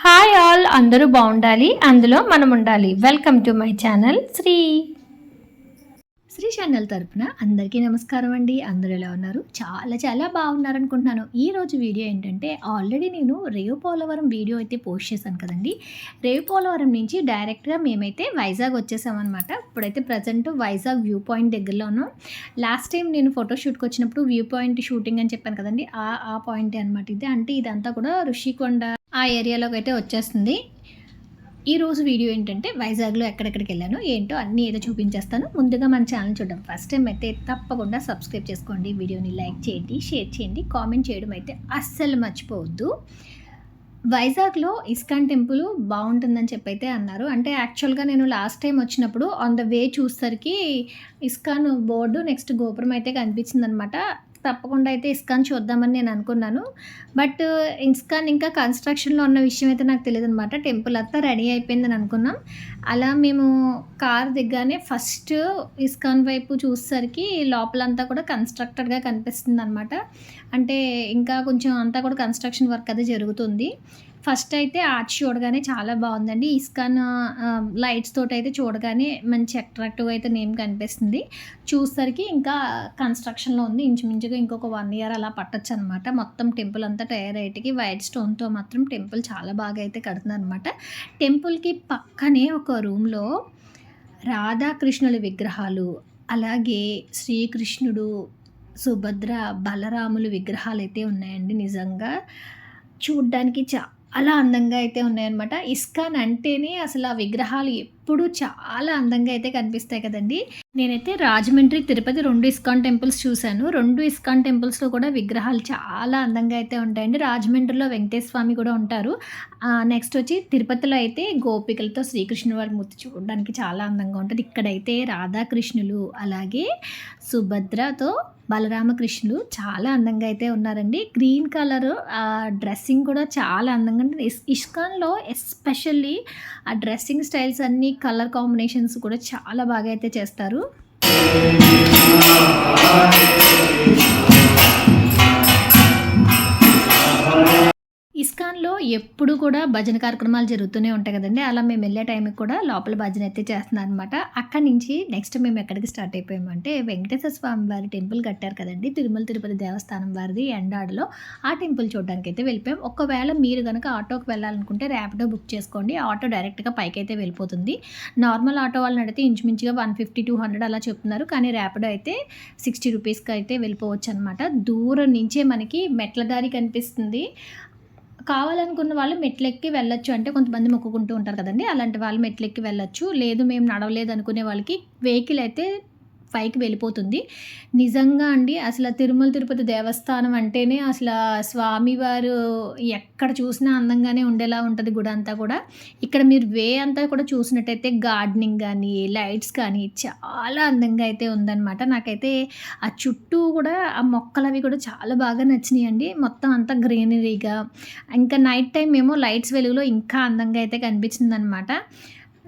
Hi all, అందరూ బాగుండాలి, అందులో మనం ఉండాలి. Welcome to my channel Sri channel తరపున అందరికీ నమస్కారం అండి. అందరూ ఎలా ఉన్నారు? చాలా చాలా బాగున్నారు అనుకుంటున్నాను. ఈరోజు వీడియో ఏంటంటే, ఆల్రెడీ నేను రేవు పోలవరం వీడియో అయితే పోస్ట్ చేశాను కదండి. రేవు పోలవరం నుంచి డైరెక్ట్గా మేమైతే వైజాగ్ వచ్చేసామన్నమాట. ఇప్పుడైతే ప్రజెంట్ వైజాగ్ వ్యూ పాయింట్ దగ్గరలో ఉన్నాం. లాస్ట్ టైం నేను ఫోటోషూట్కి వచ్చినప్పుడు వ్యూ పాయింట్ షూటింగ్ అని చెప్పాను కదండి, ఆ పాయింటే అనమాట ఇది. అంటే ఇదంతా కూడా ఋషికొండ ఆ ఏరియాలోకి అయితే వచ్చేస్తుంది. ఈరోజు వీడియో ఏంటంటే, వైజాగ్లో ఎక్కడెక్కడికి వెళ్ళాను ఏంటో అన్నీ ఏదో చూపించేస్తాను. ముందుగా మన ఛానల్ చూడడం ఫస్ట్ టైం అయితే తప్పకుండా సబ్స్క్రైబ్ చేసుకోండి, వీడియోని లైక్ చేయండి, షేర్ చేయండి, కామెంట్ చేయడం అయితే అస్సలు మర్చిపోవద్దు. వైజాగ్లో ఇస్కాన్ టెంపుల్ బాగుంటుందని చెప్పైతే అన్నారు. అంటే యాక్చువల్గా నేను లాస్ట్ టైం వచ్చినప్పుడు ఆన్ ద వే చూసేసరికి ఇస్కాన్ బోర్డు నెక్స్ట్ గోపురం అయితే కనిపించింది అనమాట. తప్పకుండా అయితే ఇస్కాన్ చూద్దామని నేను అనుకున్నాను. బట్ ఇస్కాన్ ఇంకా కన్స్ట్రక్షన్లో ఉన్న విషయం అయితే నాకు తెలియదు అనమాట. టెంపుల్ అంతా రెడీ అయిపోయిందని అనుకున్నాం. అలా మేము కార్ దిగ్గానే ఫస్ట్ ఇస్కాన్ వైపు చూసేసరికి లోపలంతా కూడా కన్స్ట్రక్టెడ్గా కనిపిస్తుంది అనమాట. అంటే ఇంకా కొంచెం అంతా కూడా కన్స్ట్రక్షన్ వర్క్ అది జరుగుతుంది. ఫస్ట్ అయితే ఆర్చ్ చూడగానే చాలా బాగుందండి. ఇస్కాన్ లైట్స్ తోటి అయితే చూడగానే మంచి అట్రాక్టివ్గా అయితే నేమ్ కనిపిస్తుంది. చూసేసరికి ఇంకా కన్స్ట్రక్షన్లో ఉంది. ఇంచుమించుగా ఇంకొక 1 year అలా పట్టొచ్చు అనమాట. మొత్తం టెంపుల్ అంతా తయారయ్యేటికి వైట్ స్టోన్తో మాత్రం టెంపుల్ చాలా బాగా అయితే కడుతున్నారు అనమాట. టెంపుల్కి పక్కనే ఒక రూమ్లో రాధాకృష్ణుల విగ్రహాలు, అలాగే శ్రీకృష్ణుడు, సుభద్ర, బలరాములు విగ్రహాలు అయితే ఉన్నాయండి. నిజంగా చూడ్డానికి చాలా అందంగా అయితే ఉన్నాయన్నమాట. ఇస్కాన్ అంటేనే అసలు ఆ విగ్రహాలు ఎప్పుడు చాలా అందంగా అయితే కనిపిస్తాయి కదండి. నేనైతే రాజమండ్రి, తిరుపతి 2 ఇస్కాన్ టెంపుల్స్ చూశాను. 2 ఇస్కాన్ టెంపుల్స్లో కూడా విగ్రహాలు చాలా అందంగా అయితే ఉంటాయండి. రాజమండ్రిలో వెంకటేశ్వర స్వామి కూడా ఉంటారు. నెక్స్ట్ వచ్చి తిరుపతిలో అయితే గోపికలతో శ్రీకృష్ణుడు వారి మూర్తి చూడడానికి చాలా అందంగా ఉంటుంది. ఇక్కడైతే రాధాకృష్ణులు అలాగే సుభద్రతో బలరామకృష్ణులు చాలా అందంగా అయితే ఉన్నారండి. గ్రీన్ కలర్ డ్రెస్సింగ్ కూడా చాలా అందంగా ఉంటుంది. ఇస్కాన్లో ఎస్పెషల్లీ ఆ డ్రెస్సింగ్ స్టైల్స్ అన్నీ, కలర్ కాంబినేషన్స్ కూడా చాలా బాగా అయితే చేస్తారు. ఇస్కాన్లో ఎప్పుడు కూడా భజన కార్యక్రమాలు జరుగుతూనే ఉంటాయి కదండి. అలా మేము వెళ్ళే టైంకి కూడా లోపల భజన అయితే చేస్తున్నారు అనమాట. అక్కడి నుంచి నెక్స్ట్ మేము ఎక్కడికి స్టార్ట్ అయిపోయామంటే, వెంకటేశ్వర స్వామి వారి టెంపుల్ కట్టారు కదండి, తిరుమల తిరుపతి దేవస్థానం వారిది ఎండాడలో. ఆ టెంపుల్ చూడడానికి అయితే వెళ్ళిపోయాం. ఒకవేళ మీరు కనుక ఆటోకి వెళ్ళాలనుకుంటే ర్యాపిడో బుక్ చేసుకోండి. ఆటో డైరెక్ట్గా పైకి అయితే వెళ్ళిపోతుంది. నార్మల్ ఆటో వాళ్ళని అడిగితే ఇంచుమించుగా 150-200 అలా చెప్తున్నారు. కానీ ర్యాపిడో అయితే 60 రూపీస్కి అయితే వెళ్ళిపోవచ్చు అనమాట. దూరం నుంచే మనకి మెట్ల దారి కనిపిస్తుంది. కావాలనుకున్న వాళ్ళు మెట్లెక్కి వెళ్ళొచ్చు. అంటే కొంతమంది మొక్కుకుంటూ ఉంటారు కదండి, అలాంటి వాళ్ళు మెట్లెక్కి వెళ్ళొచ్చు. లేదు మేము నడవలేదు అనుకునే వాళ్ళకి వెహికల్ అయితే పైకి వెళ్ళిపోతుంది. నిజంగా అండి, అసలు తిరుమల తిరుపతి దేవస్థానం అంటేనే అసలు స్వామివారు ఎక్కడ చూసినా అందంగానే ఉండేలా ఉంటుంది గుడి అంతా కూడా. ఇక్కడ మీరు వే అంతా కూడా చూసినట్టయితే గార్డెనింగ్ కానీ, లైట్స్ కానీ చాలా అందంగా అయితే ఉందన్నమాట. నాకైతే ఆ చుట్టూ కూడా ఆ మొక్కలు అవి కూడా చాలా బాగా నచ్చినాయండి. మొత్తం అంతా గ్రీనరీగా, ఇంకా నైట్ టైం ఏమో లైట్స్ వెలుగులో ఇంకా అందంగా అయితే కనిపించిందనమాట.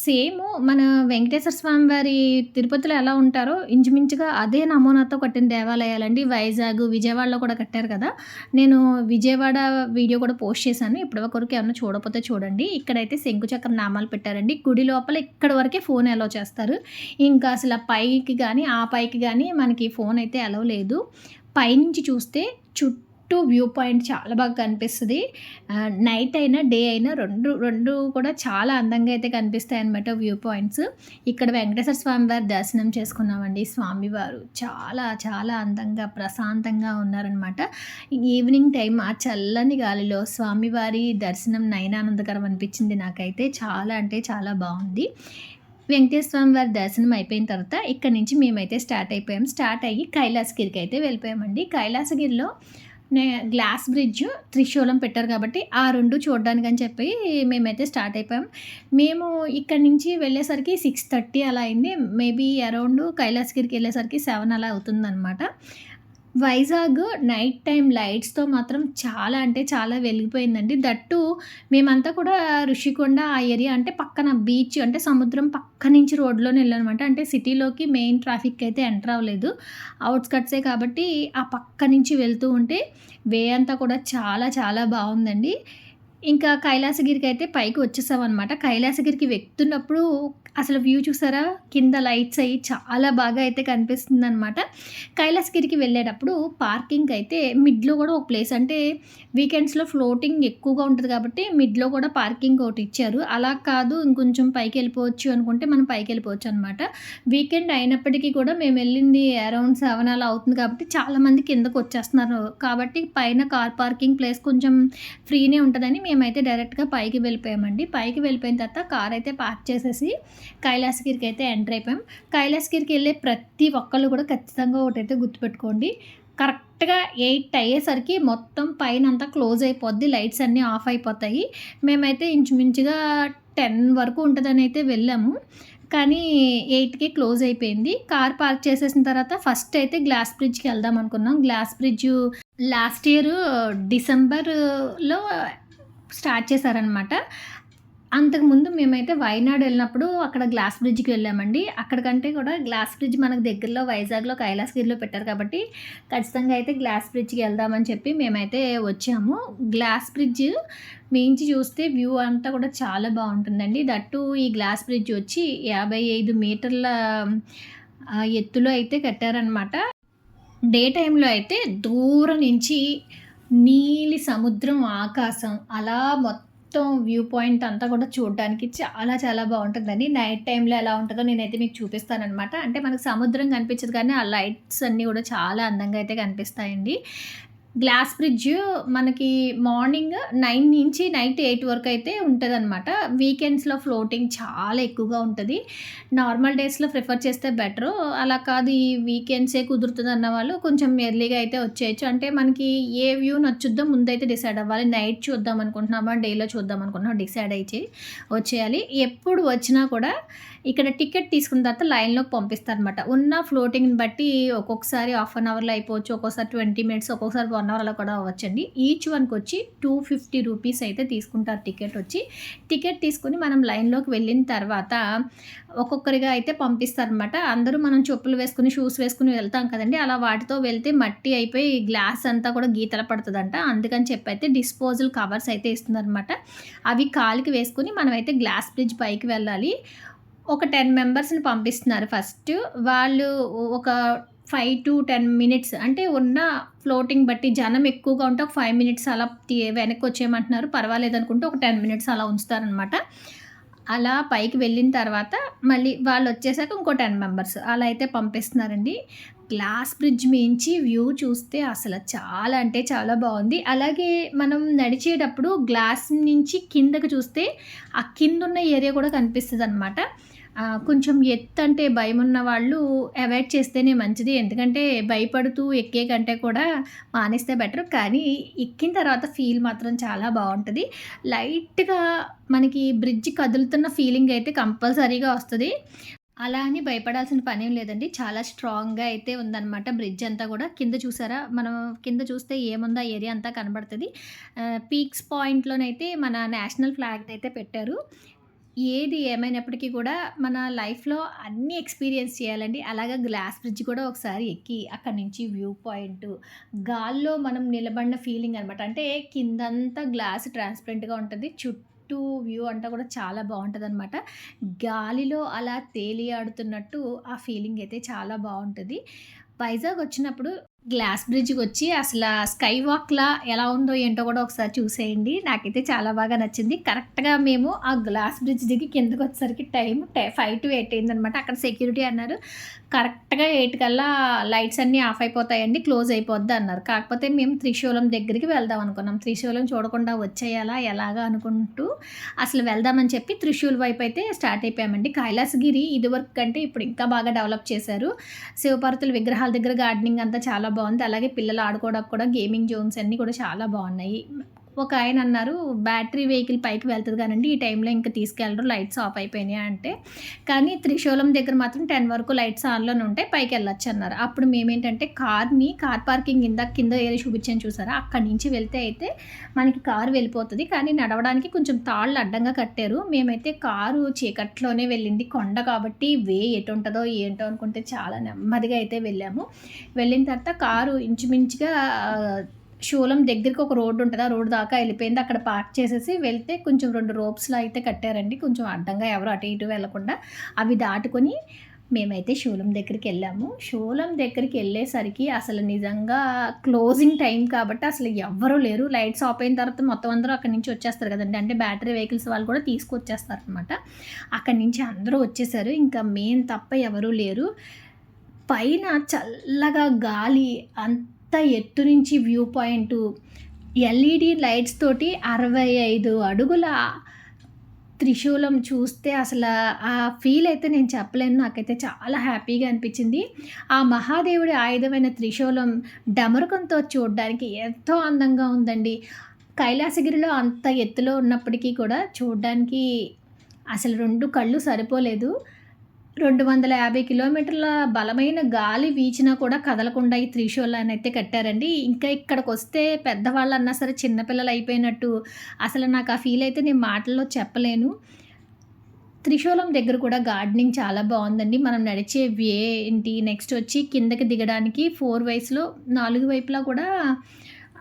సేమ్ మన వెంకటేశ్వర స్వామి వారి తిరుపతిలో ఎలా ఉంటారో ఇంచుమించుగా అదే నమూనాతో కట్టిన దేవాలయాలండి. వైజాగ్, విజయవాడలో కూడా కట్టారు కదా. నేను విజయవాడ వీడియో కూడా పోస్ట్ చేశాను. ఇప్పటివరకు ఏమన్నా చూడకపోతే చూడండి. ఇక్కడైతే శంకుచక్ర నామాలు పెట్టారండి. గుడి లోపల ఇక్కడ వరకే ఫోన్ అలౌ చేస్తారు. ఇంకా అసలు పైకి కానీ ఆ పైకి కానీ మనకి ఫోన్ అయితే అలౌ లేదు. పైనుంచి చూస్తే చుట్టూ వ్యూ పాయింట్ చాలా బాగా కనిపిస్తుంది. నైట్ అయినా డే అయినా రెండు కూడా చాలా అందంగా అయితే కనిపిస్తాయి అన్నమాట వ్యూ పాయింట్స్. ఇక్కడ వెంకటేశ్వర స్వామి వారి దర్శనం చేసుకున్నామండి. స్వామివారు చాలా చాలా అందంగా ప్రశాంతంగా ఉన్నారనమాట. ఈవినింగ్ టైం ఆ చల్లని గాలిలో స్వామివారి దర్శనం నయనానందకరం అనిపించింది నాకైతే. చాలా అంటే చాలా బాగుంది. వెంకటేశ్వర స్వామి వారి దర్శనం అయిపోయిన తర్వాత ఇక్కడ నుంచి మేమైతే స్టార్ట్ అయిపోయాం. స్టార్ట్ అయ్యి కైలాసగిరికి అయితే వెళ్ళిపోయామండి. కైలాసగిరిలో గ్లాస్ బ్రిడ్జ్, త్రిశూలం పెట్టారు కాబట్టి ఆ 2 చూడడానికి అని చెప్పి మేమైతే స్టార్ట్ అయిపోయాం. మేము ఇక్కడ నుంచి వెళ్ళేసరికి 6:30 అలా అయింది. మేబీ అరౌండ్ కైలాసగిరికి వెళ్ళేసరికి 7 అలా అవుతుందన్నమాట. వైజాగ్ నైట్ టైమ్ లైట్స్‌తో మాత్రం చాలా అంటే చాలా వెలిగిపోయిందండి. దట్టు మేమంతా కూడా ఋషికొండ ఆ ఏరియా అంటే పక్కన బీచ్ అంటే సముద్రం పక్క నుంచి రోడ్‌లోనే ఎళ్ళామనమాట. అంటే సిటీలోకి మెయిన్ ట్రాఫిక్ అయితే ఎంటర్ అవ్వలేదు. ఔట్‌స్కట్సే కాబట్టి ఆ పక్క నుంచి వెళ్తూ ఉంటే వే అంతా కూడా చాలా చాలా బావుందండి. ఇంకా కైలాసగిరికైతే పైకి వచ్చేసామనమాట. కైలాసగిరికి ఎక్కుతున్నప్పుడు అసలు వ్యూ చూసారా? కింద లైట్స్ అయ్యి చాలా బాగా అయితే కనిపిస్తుందనమాట. కైలాసగిరికి వెళ్ళేటప్పుడు పార్కింగ్‌కైతే మిడ్‌లో గూడా ఒక ప్లేస్ అంటే వీకెండ్స్‌లో ఫ్లోటింగ్ ఎక్కువగా ఉంటది కాబట్టి మిడ్‌లో కూడా పార్కింగ్ ఒకటిచ్చారు. అలా కాదు ఇంకొంచెం పైకెళ్ళిపోవచ్చు అనుకుంటే మనం పైకెళ్ళిపోవచ్చనమాట. వీకెండ్ అయినప్పటికీ కూడా మేమెళ్ళింది అరౌండ్ 7 అలా అవుతుంది కాబట్టి చాలామంది కిందకొచ్చేస్తున్నారు. కాబట్టి పైన కార్ పార్కింగ్ ప్లేస్ కొంచెం ఫ్రీనే ఉంటదని మేమైతే డైరెక్ట్‌గా పైకి వెళ్ళిపోయామండి. పైకి వెళ్ళిపోయిన తర్వాత కారైతే పార్క్ చేసేసి కైలాసగిరికైతే ఎంటర్ అయిపోయాం. కైలాసగిరికెళ్ళే ప్రతి ఒక్కళ్ళు కూడా ఖచ్చితంగా ఒకటైతే గుర్తుపెట్టుకోండి. కరెక్ట్‌గా 8 అయ్యేసరికి మొత్తం పైనంతా క్లోజ్ అయిపోద్ది. లైట్స్ అన్నీ ఆఫ్ అయిపోతాయి. మేమైతే ఇంచుమించుగా 10 వరకు ఉంటదనైతే వెళ్ళాము. కానీ 8కే క్లోజ్ అయిపోయింది. కార్ పార్క్ చేసేసిన తర్వాత ఫస్ట్ అయితే గ్లాస్ బ్రిడ్జ్‌కెళ్దాం అనుకున్నాం. గ్లాస్ బ్రిడ్జు లాస్ట్ ఇయర్ డిసెంబర్‌లో స్టార్ట్ చేశారనమాట. అంతకుముందు మేమైతే వైనాడ్ ఎళ్ళినప్పుడు అక్కడ గ్లాస్ బ్రిడ్జ్‌కి వెళ్ళామండి. అక్కడికంటే కూడా గ్లాస్ బ్రిడ్జ్ మనకు దగ్గరలో వైజాగ్‌లో కైలాసగిరిలో పెట్టారు కాబట్టి ఖచ్చితంగా అయితే గ్లాస్ బ్రిడ్జ్‌కి ఎళ్దామని చెప్పి మేమైతే వచ్చాము. గ్లాస్ బ్రిడ్జ్ మించి చూస్తే వ్యూ అంతా కూడా చాలా బావుంటుందండి. దట్టు ఈ గ్లాస్ బ్రిడ్జ్ వచ్చి 55 మీటర్ల ఎత్తులో అయితే కట్టారనమాట. డే టైమ్‌లో అయితే దూరం నుంచి నీలి సముద్రం, ఆకాశం అలా మొత్తం వ్యూ పాయింట్ అంతా కూడా చూడడానికి చాలా చాలా బావుంటుందండి. నైట్ టైమ్‌లో ఎలా ఉంటదో నేనైతే మీకు చూపిస్తాననమాట. అంటే మనకు సముద్రం కనిపించదు కానీ ఆ లైట్స్ అన్నీ కూడా చాలా అందంగా అయితే కనిపిస్తాయండి. గ్లాస్ బ్రిడ్జ్ మనకి మార్నింగ్ 9 నుంచి నైట్ 8 వరకైతే ఉంటదనమాట. వీకెండ్స్‌లో ఫ్లోటింగ్ చాలా ఎక్కువగా ఉంటది. నార్మల్ డేస్‌లో ప్రిఫర్ చేస్తే బెటరు. అలా కాదు ఈ వీకెండ్సే కుదురుతదన్న వాళ్ళు కొంచెం ఎర్లీగా అయితే వచ్చేయొచ్చు. అంటే మనకి ఏ వ్యూ నచ్చుద్దో ముందైతే డిసైడ్ అవ్వాలి. నైట్ చూద్దాం అనుకుంటున్నామా, డేలో చూద్దాం అనుకుంటున్నామా డిసైడ్ అయితే వచ్చేయాలి. ఎప్పుడు వచ్చినా కూడా ఇక్కడ టికెట్ తీసుకున్న తర్వాత లైన్‌లోకి పంపిస్తారనమాట. ఉన్న ఫ్లోటింగ్‌ని బట్టి ఒక్కొక్కసారి హాఫ్ అన్ అవర్‌లో అయిపోవచ్చు. ఒక్కోసారి 20 మినిట్స్, ఒక్కొక్కసారి 1 అవర్ అలా కూడా అవ్వచ్చండి. ఈచ్ వన్‌కొచ్చి $250 అయితే తీసుకుంటారు టికెట్ వచ్చి. టికెట్ తీసుకొని మనం లైన్‌లోకి వెళ్ళిన తర్వాత ఒక్కొక్కరిగా అయితే పంపిస్తారనమాట. అందరూ మనం చెప్పులు వేసుకొని, షూస్ వేసుకొని వెళ్తాం కదండీ! అలా వాటితో వెళ్తే మట్టి అయిపోయి గ్లాస్ అంతా కూడా గీతలు పడతదంట. అందుకని చెప్పైతే డిస్పోజల్ కవర్స్ అయితే ఇస్తున్నారనమాట. అవి కాలికి వేసుకొని మనమైతే గ్లాస్ బ్రిడ్జ్ పైకి వెళ్ళాలి. ఒక 10 మెంబర్స్‌ని పంపిస్తున్నారు ఫస్టు. వాళ్ళు ఒక 5-10 మినిట్స్ అంటే ఉన్న ఫ్లోటింగ్ బట్టి జనం ఎక్కువగా ఉంటే ఒక 5 మినిట్స్ అలా వెనక్కొచ్చేయమంటున్నారు. పర్వాలేదనుకుంటే ఒక 10 మినిట్స్ అలా ఉంచుతారనమాట. అలా పైకి వెళ్ళిన తర్వాత మళ్ళీ వాళ్ళొచ్చేసాక ఇంకో 10 మెంబర్స్ అలా అయితే పంపిస్తున్నారండి. గ్లాస్ బ్రిడ్జ్ మించి వ్యూ చూస్తే అసలు చాలా అంటే చాలా బావుంది. అలాగే మనం నడిచేటప్పుడు గ్లాస్ నుంచి కిందకి చూస్తే ఆ కిందున్న ఏరియా కూడా కనిపిస్తదనమాట. కొంచెం ఎత్తంటే భయమున్న వాళ్ళు అవాయిడ్ చేస్తేనే మంచిది. ఎందుకంటే భయపడుతూ ఎక్కే కంటే కూడా మానేస్తే బెటర్. కానీ ఎక్కిన తర్వాత ఫీల్ మాత్రం చాలా బావుంటది. లైట్‌గా మనకి బ్రిడ్జ్ కదులుతున్న ఫీలింగ్ అయితే కంపల్సరీగా వస్తది. అలా అని భయపడాల్సిన పనేం లేదండి. చాలా స్ట్రాంగ్‌గా అయితే ఉందనమాట బ్రిడ్జ్ అంతా గూడా. కింద చూసారా? మనం కింద చూస్తే ఏముందో ఆ ఏరియా అంతా కనబడతది. పీక్స్ పాయింట్‌లోనైతే మన నేషనల్ ఫ్లాగ్‌నైతే పెట్టారు. ఏది ఏమైనప్పటికీ కూడా మన లైఫ్‌లో అన్నీ ఎక్స్‌పీరియన్స్ చేయాలండి. అలాగా గ్లాస్ బ్రిడ్జ్ కూడా ఒకసారి ఎక్కి అక్కడి నుంచి వ్యూ పాయింటు, గాల్లో మనం నిలబడిన ఫీలింగ్ అనమాట. అంటే కిందంతా గ్లాస్ ట్రాన్స్‌పరెంట్‌గా ఉంటది. చుట్టూ వ్యూ అంతా కూడా చాలా బావుంటదనమాట. గాలిలో అలా తేలియాడుతున్నట్టు ఆ ఫీలింగ్ అయితే చాలా బావుంటది. వైజాగ్ వచ్చినప్పుడు గ్లాస్ బ్రిడ్జ్‌కొచ్చి అసలా స్కై వాక్‌లా ఎలా ఉందో ఏంటో కూడా ఒకసారి చూసేయండి. నాకైతే చాలా బాగా నచ్చింది. కరెక్ట్‌గా మేము ఆ గ్లాస్ బ్రిడ్జ్ దిగి కిందకొచ్చేసరికి టైం 5-8 అయిందనమాట. అక్కడ సెక్యూరిటీ అన్నారు, కరెక్ట్‌గా 8 కల్లా లైట్స్ అన్నీ ఆఫ్ అయిపోతాయండి. క్లోజ్ అయిపోద్ది అన్నారు. కాకపోతే మేము త్రిశూలం దగ్గరికి వెళ్దాం అనుకున్నాం. త్రిశూలం చూడకుండా వచ్చేయాలా ఎలాగా అనుకుంటూ అసలు వెళ్దామని చెప్పి త్రిశూల్ వైపు అయితే స్టార్ట్ అయిపోయామండి. కైలాసగిరి ఇదివరకు కంటే ఇప్పుడు ఇంకా బాగా డెవలప్ చేశారు. శివపార్వతుల విగ్రహాల దగ్గర గార్డెనింగ్ అంతా చాలా బావుంది. అలాగే పిల్లలు ఆడుకోవడానికి కూడా గేమింగ్ జోన్స్ అన్నీ కూడా చాలా బావున్నాయి. ఒక ఆయన అన్నారు, "బ్యాటరీ వెహికల్ పైకి వెళ్తది కానండి, ఈ టైంలో ఇంక తీసుకెళ్ళరు, లైట్స్ ఆఫ్ అయిపోయినాయి" అంటే, కానీ త్రిశూలం దగ్గర మాత్రం 10 వరకు లైట్స్ ఆన్‌లోనే ఉంటాయి, పైకెళ్ళొచ్చన్నారు. అప్పుడు మేమేంటంటే కార్ పార్కింగ్ ఇందాక కింద ఏరియా చూపించాను చూసారా? అక్కడి నుంచి వెళ్తే అయితే మనకి కారు వెళ్ళిపోతది. కానీ నడవడానికి కొంచెం తాళ్ళు అడ్డంగా కట్టారు. మేమైతే కారు చీకట్లోనే వెళ్ళింది. కొండ కాబట్టి ఎటుంటదో ఏంటో అనుకుంటే చాలా నెమ్మదిగా అయితే వెళ్ళాము. వెళ్ళిన తర్వాత కారు ఇంచుమించుగా శూలం దగ్గరికి ఒక రోడ్డు ఉంటది. ఆ రోడ్డు దాకా ఎళ్ళిపోయింది. అక్కడ పార్క్ చేసేసి వెళ్తే కొంచెం 2 రోప్స్‌లా అయితే కట్టారండి. కొంచెం అడ్డంగా ఎవరు అటు ఇటు వెళ్ళకుండా. అవి దాటుకొని మేమైతే శూలం దగ్గరికెళ్ళాము. శూలం దగ్గరికెళ్ళేసరికి అసలు నిజంగా క్లోజింగ్ టైం కాబట్టి అసలు ఎవ్వరూ లేరు. లైట్స్ ఆఫ్ అయిన తర్వాత మొత్తం అందరూ అక్కడి నుంచి వచ్చేస్తారు కదండీ. అంటే బ్యాటరీ వెహికల్స్ వాళ్ళు కూడా తీసుకొచ్చేస్తారనమాట. అక్కడి నుంచి అందరూ వచ్చేసారు. ఇంకా మేము తప్ప ఎవరూ లేరు. పైన చల్లగా గాలి అంత ఎత్తు నుంచి వ్యూ పాయింటు ఎల్ఈడి లైట్స్ తోటి 65 అడుగుల త్రిశూలం చూస్తే అసలు ఆ ఫీల్ అయితే నేను చెప్పలేను. నాకైతే చాలా హ్యాపీగా అనిపించింది. ఆ మహాదేవుడి ఆయుధమైన త్రిశూలం డమరుకంతో చూడడానికి ఎంతో అందంగా ఉందండి. కైలాసగిరిలో అంత ఎత్తులో ఉన్నప్పటికీ కూడా చూడడానికి అసలు 2 కళ్ళు సరిపోలేదు. 250 కిలోమీటర్ల బలమైన గాలి వీచినా కూడా కదలకుండా ఈ త్రిశూలాన్నయితే కట్టారండి. ఇంకా ఇక్కడికొస్తే పెద్దవాళ్ళన్నా సరే చిన్న పిల్లలయిపోయినట్టు అసలు నాకు ఆ ఫీల్ అయితే నేను మాటల్లో చెప్పలేను. త్రిశూలం దగ్గర కూడా గార్డెనింగ్ చాలా బావుందండి. మనం నడిచే ఏంటి, నెక్స్ట్ వచ్చి కిందకి దిగడానికి 4 వేస్‌లో 4 వైపులా కూడా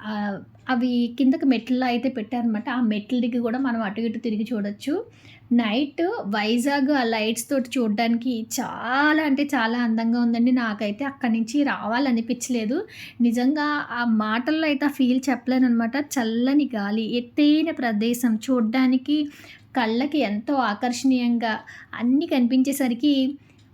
ఆహ్, అవి కిందకి మెట్లులా అయితే పెట్టారనమాట. ఆ మెట్ల దిగి కూడా మనం అటు ఇటు తిరిగి చూడొచ్చు. నైట్ వైజాగ్ ఆ లైట్స్ తోటి చూడడానికి చాలా అంటే చాలా అందంగా ఉందండి. నాకైతే అక్కడి నుంచి రావాలనిపించలేదు. నిజంగా ఆ మాటల్లో అయితే ఆ ఫీల్ చెప్పలేననమాట. చల్లని గాలి, ఎత్తైన ప్రదేశం చూడ్డానికి కళ్ళకి ఎంతో ఆకర్షణీయంగా అన్నీ కనిపించేసరికి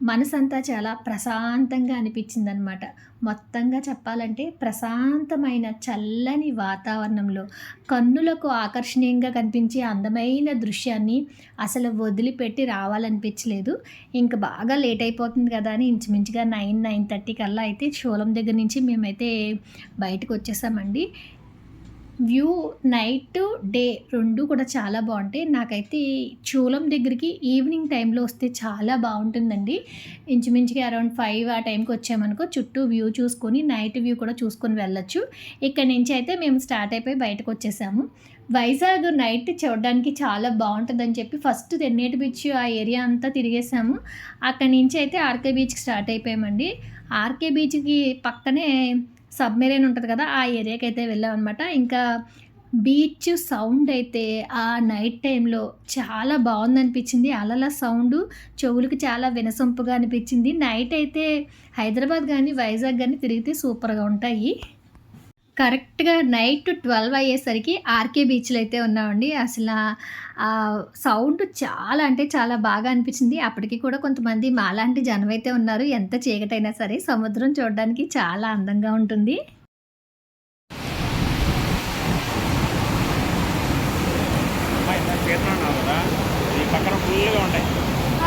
మనసంతా చాలా ప్రశాంతంగా అనిపించిందనమాట. మొత్తంగా చెప్పాలంటే ప్రశాంతమైన చల్లని వాతావరణంలో కన్నులకు ఆకర్షణీయంగా కనిపించే అందమైన దృశ్యాన్ని అసలు వదిలిపెట్టి రావాలనిపించలేదు. ఇంక బాగా లేట్ అయిపోతుంది కదా అని ఇంచుమించుగా 9:30 కల్లా అయితే శూలం దగ్గర నుంచి మేమైతే బయటకొచ్చేసామండి. వ్యూ నైట్, డే 2 కూడా చాలా బావుంటాయి. నాకైతే శూలం దగ్గరికి ఈవినింగ్ టైంలో వస్తే చాలా బావుంటుందండి. ఇంచుమించుగా అరౌండ్ 5 ఆ టైంకి వచ్చామనుకో చుట్టూ వ్యూ చూసుకొని నైట్ వ్యూ కూడా చూసుకొని వెళ్ళొచ్చు. ఇక్కడి నుంచి అయితే మేము స్టార్ట్ అయిపోయి బయటకొచ్చేసాము. వైజాగ్ నైట్ చూడడానికి చాలా బావుంటదని చెప్పి ఫస్ట్ తెన్నేటి బీచ్ ఆ ఏరియా అంతా తిరిగేసాము. అక్కడి నుంచి అయితే ఆర్‌కే బీచ్‌కి స్టార్ట్ అయిపోయామండి. ఆర్‌కే బీచ్‌కి పక్కనే సబ్‌మెరైన్ ఉంటది కదా! ఆ ఏరియాకైతే వెళ్ళామనమాట. ఇంకా బీచ్ సౌండ్ అయితే ఆ నైట్ టైంలో చాలా బావుందనిపించింది. అలల సౌండు చెవులకి చాలా వినసొంపుగా అనిపించింది. నైట్ అయితే హైదరాబాద్ గానీ, వైజాగ్ గానీ తిరిగితే సూపర్‌గా ఉంటాయి. కరెక్ట్‌గా నైట్ 12 అయ్యేసరికి ఆర్‌కే బీచ్‌లో అయితే ఉన్నామండి. సౌండ్ చాలా అంటే చాలా బాగా అనిపించింది. అప్పటికి కూడా కొంతమంది మాలాంటి జనమైతే ఉన్నారు. ఎంత చీకటైనా సరే సముద్రం చూడడానికి చాలా అందంగా ఉంటుంది. అమ్మా ఇందాక పీతలు అన్నావు కదా, ఈ పక్కన ఫుల్గా ఉంటాయి.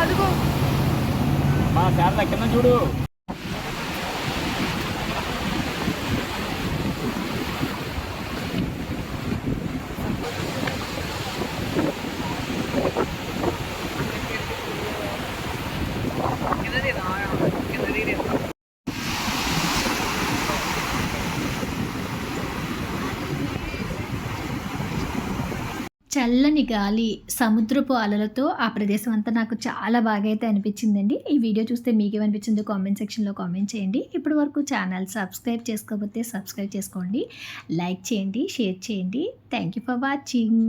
అదిగో మా శారద కింద చూడు. చల్లని గాలి, సముద్రపు అలలతో ఆ ప్రదేశం అంతా నాకు చాలా బాగా అయితే అనిపించిందండి. ఈ వీడియో చూస్తే మీకేమనిపించిందో కామెంట్ సెక్షన్‌లో కామెంట్ చేయండి. ఇప్పటి వరకు ఛానల్ సబ్స్క్రైబ్ చేసుకోకపోతే సబ్స్క్రైబ్ చేసుకోండి. లైక్ చేయండి, షేర్ చేయండి. Thank you for watching.